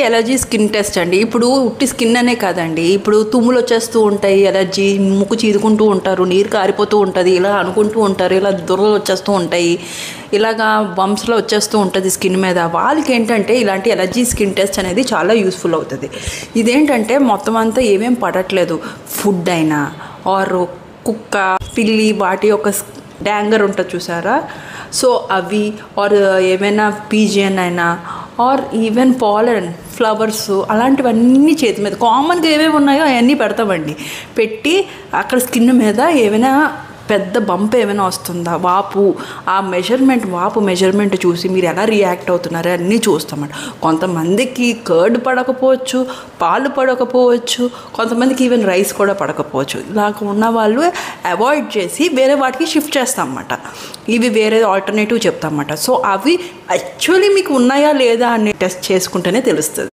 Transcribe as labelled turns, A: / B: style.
A: Allergy skin test అండి. ఇప్పుడు ఉట్టి స్కిన్ అనే కాదండి, ఇప్పుడు తుమ్ములు వచ్చేస్తూ ఉంటాయి, ఎలర్జీ, ముక్కు చీదుకుంటూ ఉంటారు, నీరు కారిపోతూ ఉంటుంది, ఇలా అనుకుంటూ ఉంటారు, ఇలా దురదలు వచ్చేస్తూ ఉంటాయి, ఇలాగా బంప్స్లో వచ్చేస్తూ ఉంటుంది స్కిన్ మీద. వాళ్ళకి ఏంటంటే ఇలాంటి ఎలర్జీ స్కిన్ టెస్ట్ అనేది చాలా యూస్ఫుల్ అవుతుంది. ఇదేంటంటే మొత్తం అంతా ఏమేం పడట్లేదు, ఫుడ్ అయినా ఆర్ కుక్క, పిల్లి, వాటి యొక్క డ్యాంగర్ ఉంటుంది చూసారా, సో అవి ఆర్ ఏమైనా పీజియన్ అయినా ఆర్ ఈవెన్ పాలన్, ఫ్లవర్స్, అలాంటివన్నీ చేతి మీద కామన్గా ఏమేమి ఉన్నాయో అవన్నీ పెడతామండి. పెట్టి అక్కడ స్కిన్ మీద ఏమైనా పెద్ద బంప్ ఏమైనా వస్తుందా, వాపు, ఆ వాపు మెజర్మెంట్ చూసి మీరు ఎలా రియాక్ట్ అవుతున్నారో అన్నీ చూస్తామంట. కొంతమందికి కర్డ్ పడకపోవచ్చు, పాలు పడకపోవచ్చు, కొంతమందికి ఈవెన్ రైస్ కూడా పడకపోవచ్చు. ఇలాగ ఉన్న వాళ్ళు అవాయిడ్ చేసి వేరే వాటికి షిఫ్ట్ చేస్తామన్నమాట. ఇవి వేరే ఆల్టర్నేటివ్ చెప్తామన్నమాట. సో అవి యాక్చువల్లీ మీకు ఉన్నాయా లేదా అని టెస్ట్ చేసుకుంటేనే తెలుస్తుంది.